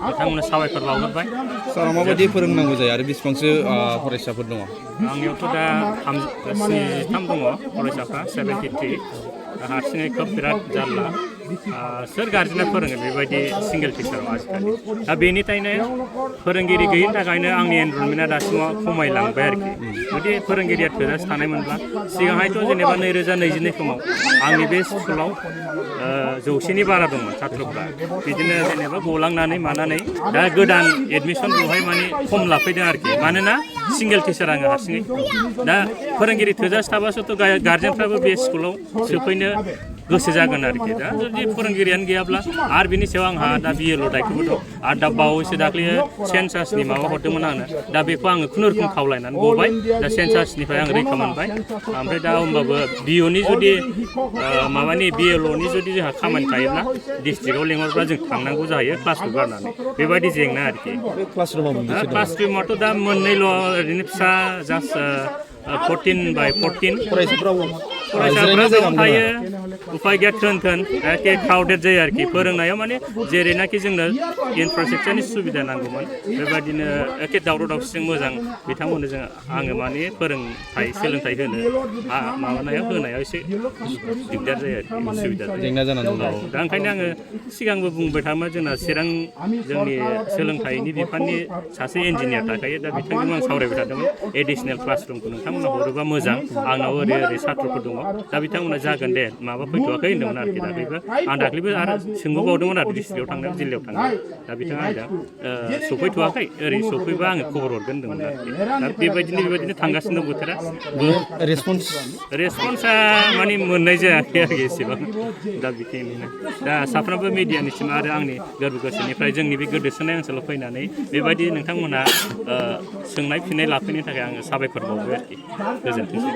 बिथांमोननो साबायखर बावहरबाय। सारा माबायदि फोरोंनांगौ जायो आरो बेसेबांसो फरायसाफोर दङ? आंनियावथ' दा 73 दङ फरायसाफ्रा 73 हारसिङै खोब बिराद जारला सोर गार्जेना फोरोङो बेबायदि सिंगेल टिचाराव आजिखालि दा बेनिखायनो फोरोंगिरि गैयिनि थाखायनो आंनि एनरलमेन्टआ दासिमाव खमायलांबाय आरोखि जुदि फोरोंगिरिया थोजासे थानायमोनब्ला सिगांहायथ' जेनेबा 2022 समाव आंनि बे स्कुलाव 100नि बारा दंमोन छात्रफ्रा बिदिनो जेनेबा गलांनानै मानानै दा गोदान एडमिसन बेवहाय माने खम लाफैदों आरोखि मानोना सिंगेल टिचार आङो हारसिङै दा फोरोंगिरि थोजासे थाबासोथ' गार्जेनफ्राबो बे स्कुलाव सोफैनो गोसो जागोन आरोखि दा जुदि फोरोंगिरियानो गैयाब्ला आरो बिनि सायाव आंहा दा बिएलअ दायथ'बो दं आरो दा बावैसो दाख्लै सेन्सासनि माबा हरदोंमोन आंनो दा बेखौ आङो खुनुरुखुम खावलायनानै गबाय दा सेन्सासनिफ्राय आं रैखा मोनबाय ओमफ्राय दा होमबाबो बिअनि जुदि माबानि बिएलअनि जुदि जोंहा खामानि थायोब्ला डिस्ट्रिक्टआव लेंहरब्ला जों थांनांगौ जायो क्लासखौ गारनानै बेबायदि जेंना आरोखि क्लासरुमावथ' दा मोननैल' ओरैनो फिसा जास्ट 14/14 फरायसाफ्रा गोबां थायो उफाय गैया थोन एखे क्राउडेड जायो आरोखि फोरोंनायाव माने जेरैनाखि जोंनो इनफ्रास्ट्राकचारनि सुबिदा नांगौमोन बेबायदिनो एखे दावराव दावसिजों मोजां बिथांमोननो आङो माने सोलोंथाइ होनायाव एसे दिगदार जायो आरोखि उसुबिदा जेंना जानानै दं दा ओंखायनो आङो सिगांबो बुंबाय थायोमोन जोंना चिरां जोंनि सोलोंथाइनि बिफाननि सासे इन्जिनियार थाखायो दा बिथांजों आं सावरायबाय थादोंमोन एडिसनेल क्लासरुमखौ नोंथांमोना हरोबा मोजां आंनाव ओरै सात्रफोर दङ दा बिथांमोना जागोन दे माबा फैथ'वाखै होन्दोंमोन आरोखि दाख्लैबो आं दाख्लैबो आरो सोंबोबावदोंमोन आरो डिस्ट्रिक्टआव थांनायाव जिल्लायाव थांनायाव दा बिथाङा आंजों सफैथ'वाखै ओरै सफैबा आङो खबर हरगोन होन्दोंमोन आरोखि दा बेबायदिनो थांगासिनो दं बोथोरा रेसपन्सा माने मोननाय जायाखै आरोखि एसेबां दा बेखिनिनो दा साफ्रोमबो मिडियानिसिम आरो आंनि गोरबो गोसोनिफ्राय जोंनि बे गोदोसोनाय ओनसोलाव फैनानै बेबायदि नोंथांमोनहा सोंनाय फिननाय लाफैनो थाखाय आङो साबायखर बावबाय आरोखि गोजोनथोंसै